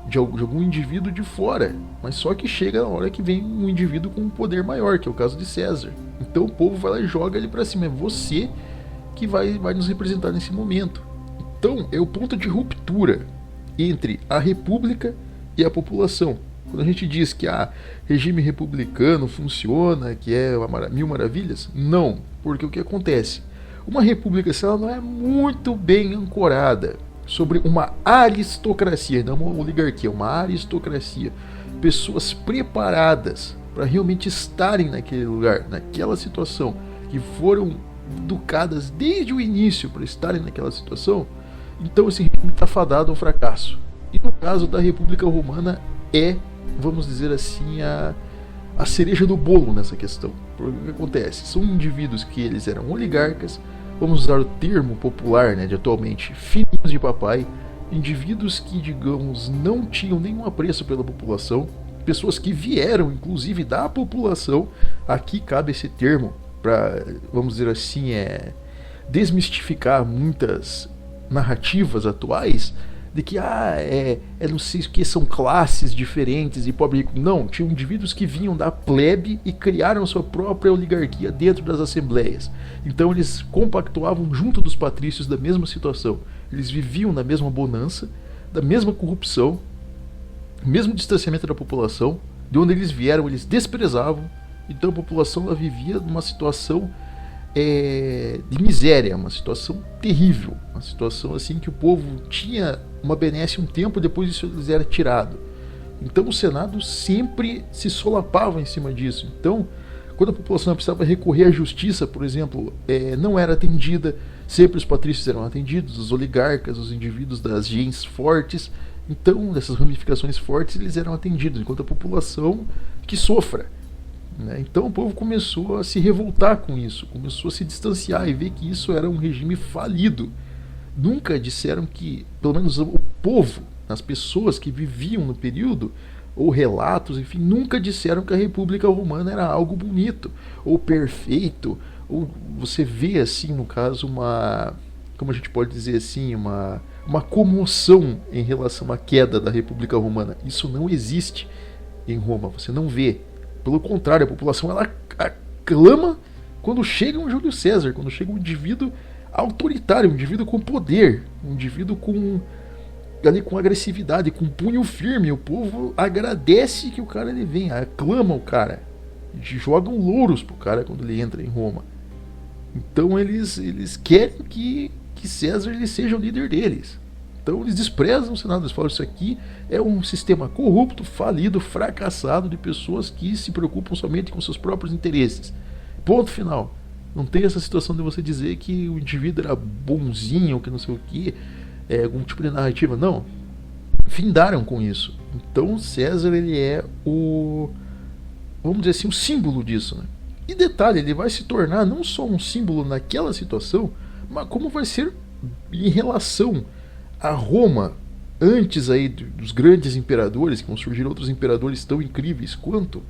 de algum indivíduo de fora. Mas só que chega na hora que vem um indivíduo com um poder maior, que é o caso de César. Então o povo vai lá e joga ele para cima. É você que vai nos representar nesse momento. Então é o ponto de ruptura entre a república e a população. Quando a gente diz que regime republicano funciona, que é mil maravilhas, não, porque o que acontece? Uma república, se ela não é muito bem ancorada sobre uma aristocracia, não uma oligarquia, uma aristocracia, pessoas preparadas para realmente estarem naquele lugar, naquela situação, que foram educadas desde o início para estarem naquela situação, então esse regime está fadado ao fracasso. E no caso da República Romana é, vamos dizer assim, a cereja do bolo nessa questão. Porque o que acontece? São indivíduos que eles eram oligarcas, vamos usar o termo popular, de atualmente, filhinhos de papai, indivíduos que, digamos, não tinham nenhum apreço pela população, pessoas que vieram, inclusive, da população. Aqui cabe esse termo para, vamos dizer assim, desmistificar muitas narrativas atuais de que não sei o que, são classes diferentes e pobre e rico. Não, tinham indivíduos que vinham da plebe e criaram sua própria oligarquia dentro das assembleias. Então eles compactuavam junto dos patrícios da mesma situação. Eles viviam na mesma bonança, da mesma corrupção, mesmo distanciamento da população. De onde eles vieram, eles desprezavam. Então a população ela vivia numa situação de miséria, uma situação terrível, uma situação assim que o povo tinha uma benesse um tempo, depois isso lhes era tirado. Então o Senado sempre se solapava em cima disso. Então, quando a população precisava recorrer à justiça, por exemplo, não era atendida, sempre os patrícios eram atendidos, os oligarcas, os indivíduos das gens fortes, então dessas ramificações fortes eles eram atendidos, enquanto a população que sofra. Então o povo começou a se revoltar com isso, começou a se distanciar e ver que isso era um regime falido. Nunca disseram que, pelo menos o povo, as pessoas que viviam no período, ou relatos, enfim, nunca disseram que a República Romana era algo bonito, ou perfeito, ou você vê assim, no caso, como a gente pode dizer assim, uma comoção em relação à queda da República Romana. Isso não existe em Roma, você não vê. Pelo contrário, a população ela aclama quando chega um Júlio César, quando chega um indivíduo autoritário, um indivíduo com poder, um indivíduo com agressividade, com punho firme. O povo agradece que o cara ele vem, aclama o cara, jogam louros pro cara quando ele entra em Roma. Então eles querem que César ele seja o líder deles. Então eles desprezam o Senado, eles falam isso aqui é um sistema corrupto, falido, fracassado de pessoas que se preocupam somente com seus próprios interesses. Ponto final. Não tem essa situação de você dizer que o indivíduo era bonzinho, que não sei o que, algum tipo de narrativa. Não. Findaram com isso. Então César ele é vamos dizer assim, o símbolo disso. E detalhe, ele vai se tornar não só um símbolo naquela situação, mas como vai ser em relação a Roma, antes aí dos grandes imperadores, que vão surgir outros imperadores tão incríveis quanto,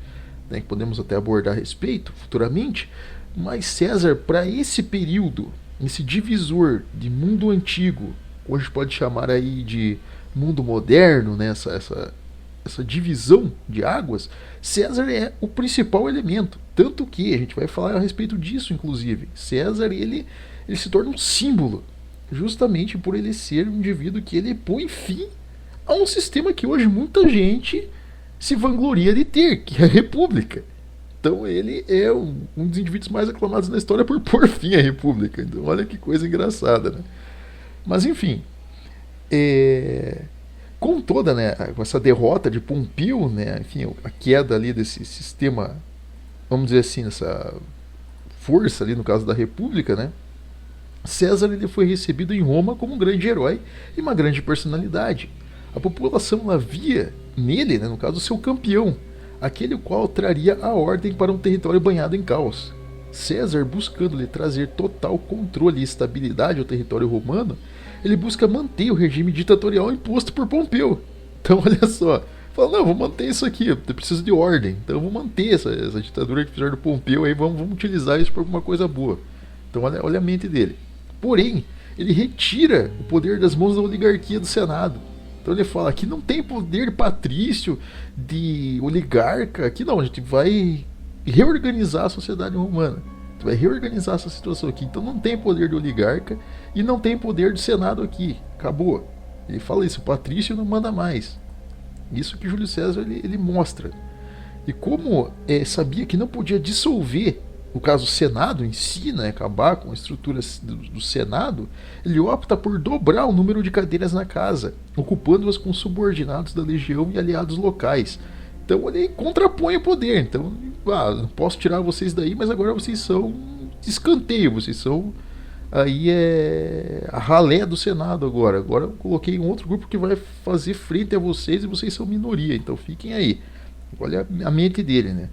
que podemos até abordar a respeito futuramente, mas César, para esse período, esse divisor de mundo antigo, ou a gente pode chamar aí de mundo moderno, essa divisão de águas, César é o principal elemento, tanto que a gente vai falar a respeito disso, inclusive. César ele se torna um símbolo, justamente por ele ser um indivíduo que ele põe fim a um sistema que hoje muita gente se vangloria de ter, que é a República. Então ele é um dos indivíduos mais aclamados na história por pôr fim à República. Então olha que coisa engraçada, Mas enfim, com toda com essa derrota de Pompeu, enfim, a queda ali desse sistema, vamos dizer assim, essa força ali no caso da República, César ele foi recebido em Roma como um grande herói e uma grande personalidade. A população ela via nele, no caso, o seu campeão, aquele qual traria a ordem para um território banhado em caos. César, buscando lhe trazer total controle e estabilidade ao território romano, ele busca manter o regime ditatorial imposto por Pompeu. Então, olha só, fala, não, vou manter isso aqui, eu preciso de ordem, então eu vou manter essa ditadura que fizeram do Pompeu, aí vamos utilizar isso para alguma coisa boa. Então, olha a mente dele. Porém, ele retira o poder das mãos da oligarquia do Senado. Então ele fala, aqui não tem poder patrício, de oligarca, aqui não, a gente vai reorganizar a sociedade romana. A gente vai reorganizar essa situação aqui. Então não tem poder de oligarca e não tem poder do Senado aqui. Acabou. Ele fala isso, o patrício não manda mais. Isso que Júlio César ele mostra. E como sabia que não podia dissolver, no caso o Senado em si, acabar com a estrutura do Senado, ele opta por dobrar o número de cadeiras na casa, ocupando-as com subordinados da legião e aliados locais. Então ele contrapõe o poder. Então, não posso tirar vocês daí, mas agora vocês são de escanteio, vocês são aí a ralé do Senado agora. Agora eu coloquei um outro grupo que vai fazer frente a vocês e vocês são minoria, então fiquem aí. Olha a mente dele, né?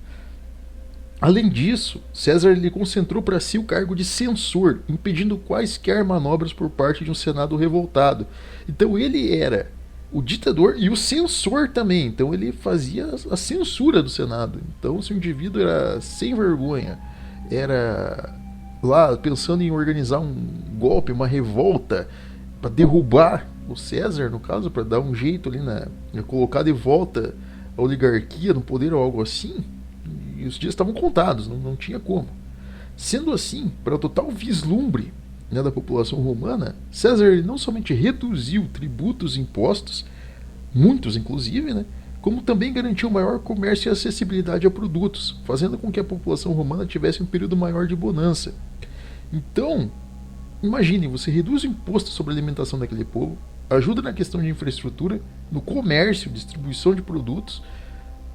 Além disso, César ele concentrou para si o cargo de censor, impedindo quaisquer manobras por parte de um Senado revoltado. Então ele era o ditador e o censor também. Então ele fazia a censura do Senado. Então se o indivíduo era sem vergonha, era lá pensando em organizar um golpe, uma revolta para derrubar o César, no caso, para dar um jeito ali colocar de volta a oligarquia no poder ou algo assim, e os dias estavam contados, não tinha como. Sendo assim, para o total vislumbre, né, da população romana, César ele não somente reduziu tributos e impostos, muitos inclusive, né, como também garantiu maior comércio e acessibilidade a produtos, fazendo com que a população romana tivesse um período maior de bonança. Então, imagine, você reduz o imposto sobre a alimentação daquele povo, ajuda na questão de infraestrutura, no comércio, distribuição de produtos,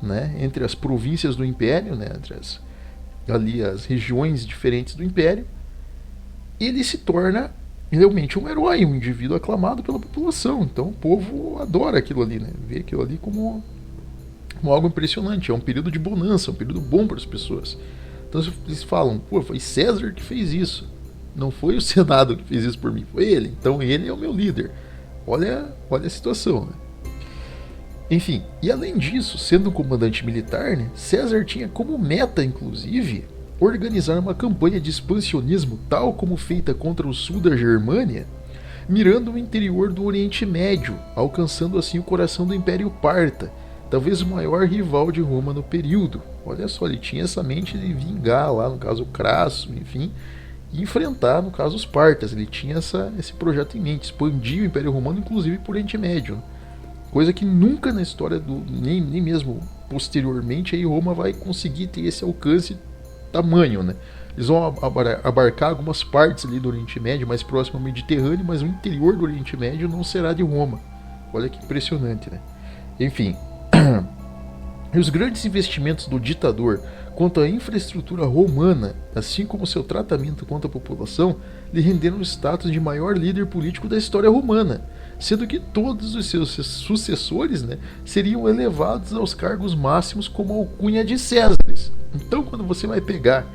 né, entre as províncias do Império, né, entre as regiões diferentes do Império, ele se torna realmente um herói, um indivíduo aclamado pela população. Então o povo adora aquilo ali, né, vê aquilo ali como algo impressionante. É um período de bonança, um período bom para as pessoas. Então eles falam, foi César que fez isso, não foi o Senado que fez isso por mim, foi ele. Então ele é o meu líder. Olha a situação, né? Enfim, e além disso, sendo um comandante militar, né, César tinha como meta, inclusive, organizar uma campanha de expansionismo tal como feita contra o sul da Germânia, mirando o interior do Oriente Médio, alcançando assim o coração do Império Parta, talvez o maior rival de Roma no período. Olha só, ele tinha essa mente de vingar lá, no caso, o Crasso, enfim, e enfrentar, no caso, os partas. Ele tinha esse projeto em mente, expandir o Império Romano, inclusive por Oriente Médio. Coisa que nunca na história, nem mesmo posteriormente, aí Roma vai conseguir ter esse alcance tamanho, né? Eles vão abarcar algumas partes ali do Oriente Médio, mais próximo ao Mediterrâneo, mas o interior do Oriente Médio não será de Roma. Olha que impressionante, né? Enfim, e os grandes investimentos do ditador quanto à infraestrutura romana, assim como seu tratamento quanto à população, lhe renderam o status de maior líder político da história romana, sendo que todos os seus sucessores, né, seriam elevados aos cargos máximos como alcunha de Césares. Então, quando você vai pegar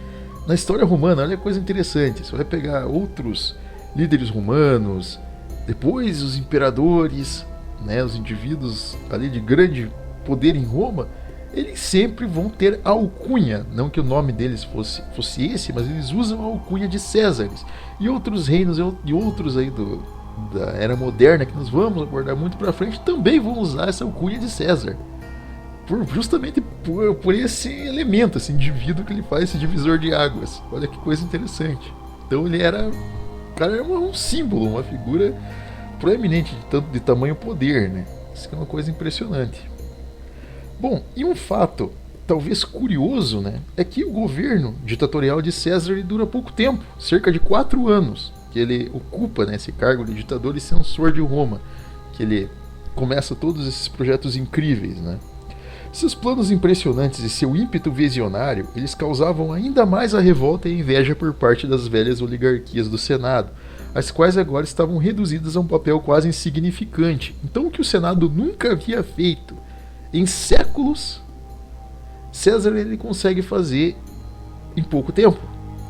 na história romana, olha que coisa interessante, você vai pegar outros líderes romanos, depois os imperadores, né, os indivíduos ali de grande poder em Roma, eles sempre vão ter a alcunha, não que o nome deles fosse esse, mas eles usam a alcunha de Césares. E outros reinos e outros aí da era moderna, que nós vamos abordar muito para frente, também vão usar essa alcunha de César. Justamente por esse elemento, esse indivíduo que ele faz esse divisor de águas. Olha que coisa interessante. Então ele era um símbolo, uma figura proeminente de tamanho poder, né? Isso é uma coisa impressionante. Bom, e um fato talvez curioso, né, é que o governo ditatorial de César dura pouco tempo, cerca de 4 anos, que ele ocupa, né, esse cargo de ditador e censor de Roma, que ele começa todos esses projetos incríveis, né. Seus planos impressionantes e seu ímpeto visionário, eles causavam ainda mais a revolta e a inveja por parte das velhas oligarquias do Senado, as quais agora estavam reduzidas a um papel quase insignificante. Então o que o Senado nunca havia feito em séculos, César ele consegue fazer em pouco tempo.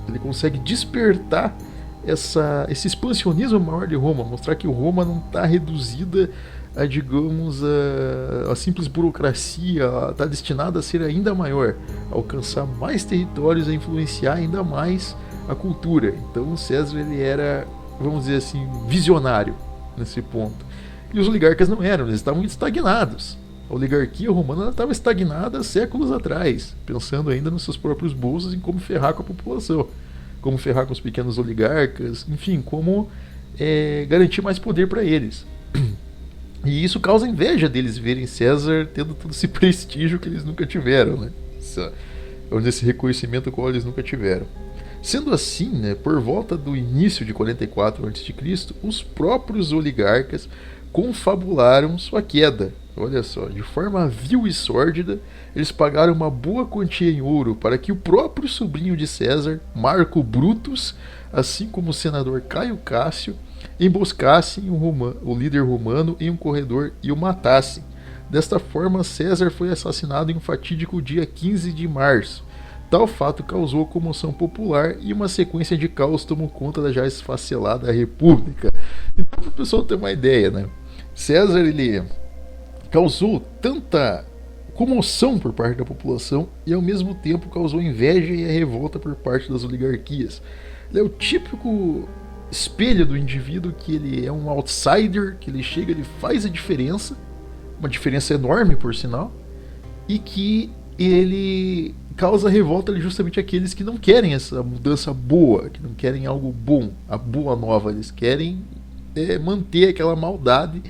Ele consegue despertar esse expansionismo maior de Roma, mostrar que Roma não está reduzida a, digamos, a simples burocracia, está destinada a ser ainda maior, a alcançar mais territórios, a influenciar ainda mais a cultura. Então César ele era, vamos dizer assim, visionário nesse ponto. E os oligarcas não eram, eles estavam estagnados. A oligarquia romana estava estagnada séculos atrás, pensando ainda nos seus próprios bolsos, em como ferrar com a população, como ferrar com os pequenos oligarcas, enfim, como garantir mais poder para eles. E isso causa inveja deles verem César tendo todo esse prestígio que eles nunca tiveram, né? Esse reconhecimento qual eles nunca tiveram. Sendo assim, né, por volta do início de 44 a.C., os próprios oligarcas confabularam sua queda. Olha só, de forma vil e sórdida, eles pagaram uma boa quantia em ouro para que o próprio sobrinho de César, Marco Brutus, assim como o senador Caio Cássio, emboscassem o líder romano em um corredor e o matassem. Desta forma, César foi assassinado em um fatídico dia 15 de março. Tal fato causou comoção popular e uma sequência de caos tomou conta da já esfacelada república. Então, para o pessoal ter uma ideia, né? César, ele causou tanta comoção por parte da população e ao mesmo tempo causou inveja e a revolta por parte das oligarquias. Ele é o típico espelho do indivíduo que ele é um outsider, que ele chega, ele faz a diferença, uma diferença enorme por sinal, e que ele causa revolta justamente àqueles que não querem essa mudança boa, que não querem algo bom, a boa nova, eles querem manter aquela maldade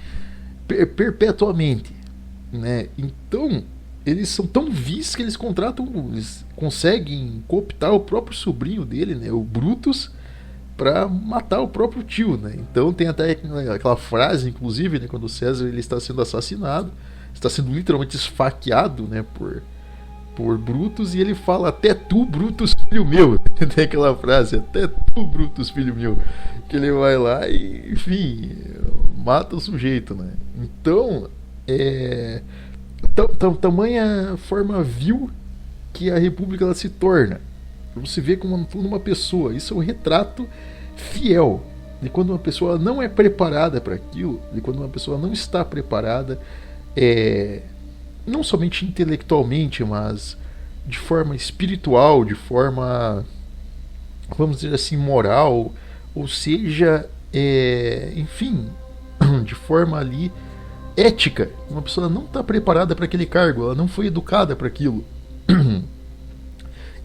perpetuamente, né? Então eles são tão vis que eles conseguem cooptar o próprio sobrinho dele, né, o Brutus, para matar o próprio tio, né? Então tem até aquela frase, inclusive, né, quando o César ele está sendo assassinado, está sendo literalmente esfaqueado, né, por Brutus, e ele fala: até tu, Brutus, filho meu. Tem aquela frase: até tu, Brutus, filho meu, que ele vai lá e, enfim, mata o sujeito, né? Então tamanha forma vil que a república ela se torna. Você vê como uma pessoa, isso é um retrato fiel de quando uma pessoa não é preparada para aquilo, de quando uma pessoa não está preparada, não somente intelectualmente, mas de forma espiritual, de forma, vamos dizer assim, moral, ou seja, enfim, de forma ali ética. Uma pessoa não está preparada para aquele cargo, ela não foi educada para aquilo.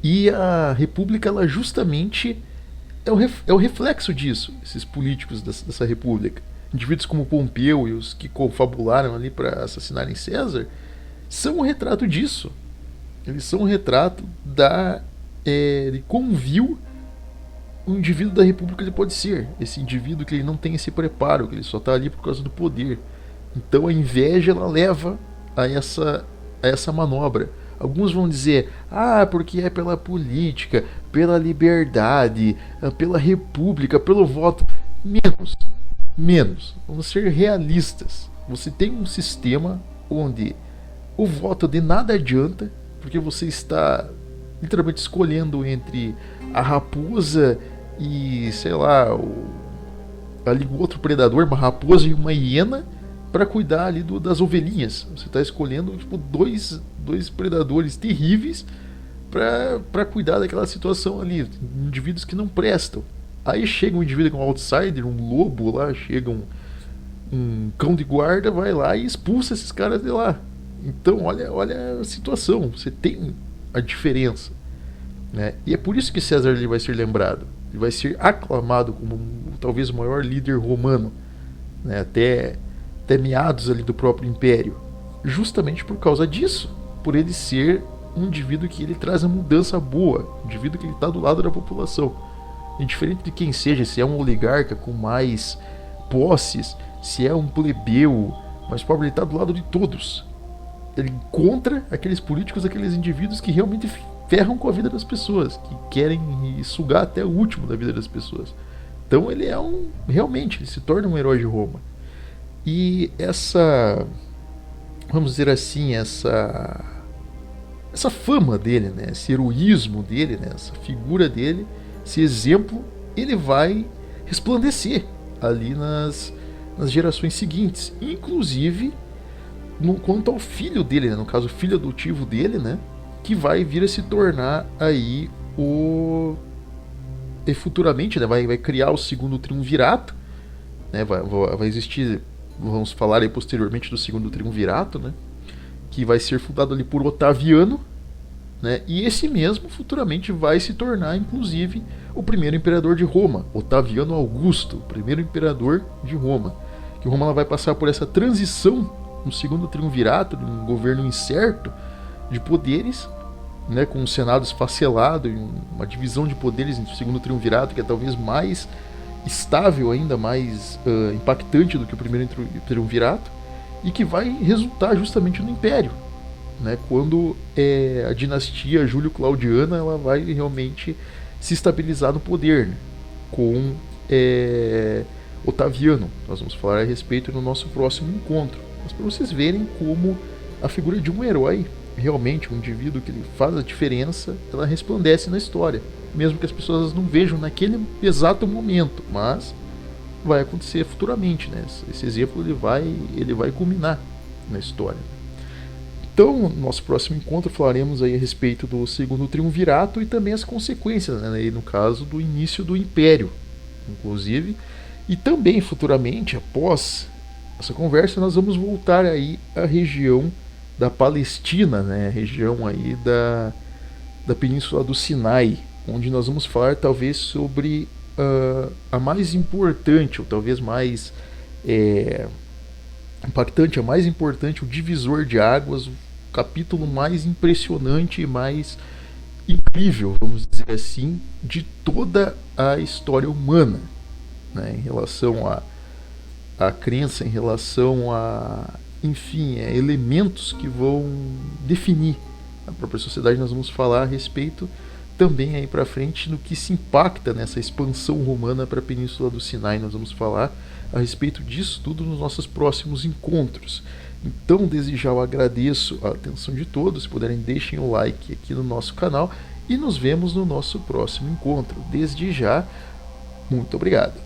E a república, ela justamente é o reflexo disso. Esses políticos dessa república, indivíduos como Pompeu e os que confabularam ali para assassinarem César, são um retrato disso. Eles são um retrato de como vil o indivíduo da república ele pode ser. Esse indivíduo que ele não tem esse preparo, que ele só está ali por causa do poder. Então a inveja ela leva a essa manobra. Alguns vão dizer: porque é pela política, pela liberdade, pela república, pelo voto. Menos. Vamos ser realistas. Você tem um sistema onde o voto de nada adianta, porque você está literalmente escolhendo entre a raposa e, sei lá, ali o outro predador, uma raposa e uma hiena, para cuidar ali das ovelhinhas. Você está escolhendo tipo dois predadores terríveis para cuidar daquela situação ali, indivíduos que não prestam. Aí chega um indivíduo com um outsider, um lobo lá, chega um cão de guarda, vai lá e expulsa esses caras de lá. Então olha a situação, você tem a diferença, né? E é por isso que César ele vai ser lembrado, ele vai ser aclamado como talvez o maior líder romano, né? Até meados ali do próprio império, justamente por causa disso, por ele ser um indivíduo que ele traz a mudança boa, um indivíduo que ele está do lado da população, indiferente de quem seja, se é um oligarca com mais posses, se é um plebeu mais pobre, ele está do lado de todos. Ele contra aqueles políticos, aqueles indivíduos que realmente ferram com a vida das pessoas, que querem sugar até o último da vida das pessoas. Então ele realmente ele se torna um herói de Roma. E vamos dizer assim, essa fama dele, né, esse heroísmo dele, né, essa figura dele, esse exemplo, ele vai resplandecer ali nas gerações seguintes, inclusive quanto ao filho dele, né, no caso o filho adotivo dele, né, que vai vir a se tornar aí e futuramente, né, vai criar o segundo triunvirato, né, vai existir. Vamos falar aí posteriormente do segundo triunvirato, né, que vai ser fundado ali por Otaviano, né, e esse mesmo futuramente vai se tornar, inclusive, o primeiro imperador de Roma, Otaviano Augusto, o primeiro imperador de Roma. Que Roma ela vai passar por essa transição no segundo triunvirato, um governo incerto de poderes, né, com um senado esfacelado e uma divisão de poderes entre o segundo triunvirato, que é talvez mais estável, ainda mais impactante do que o primeiro triunvirato, e que vai resultar justamente no Império, né, quando a dinastia Júlio-Claudiana ela vai realmente se estabilizar no poder, né, com Otaviano. Nós vamos falar a respeito no nosso próximo encontro. Mas para vocês verem como a figura de um herói, realmente um indivíduo que ele faz a diferença, ela resplandece na história, mesmo que as pessoas não vejam naquele exato momento, mas vai acontecer futuramente, né? Esse exemplo ele vai culminar na história. Então, no nosso próximo encontro falaremos aí a respeito do segundo triunvirato e também as consequências, né? E no caso do início do Império, inclusive, e também futuramente, após essa conversa, nós vamos voltar aí à região da Palestina, né? A região aí da Península do Sinai, onde nós vamos falar talvez sobre a mais importante, ou talvez mais impactante, a mais importante, o divisor de águas, o capítulo mais impressionante e mais incrível, vamos dizer assim, de toda a história humana, né, em relação à crença, em relação a, enfim, elementos que vão definir a própria sociedade. Nós vamos falar a respeito também aí para frente no que se impacta nessa expansão romana para a Península do Sinai. Nós vamos falar a respeito disso tudo nos nossos próximos encontros. Então, desde já eu agradeço a atenção de todos. Se puderem, deixem o like aqui no nosso canal e nos vemos no nosso próximo encontro. Desde já, muito obrigado.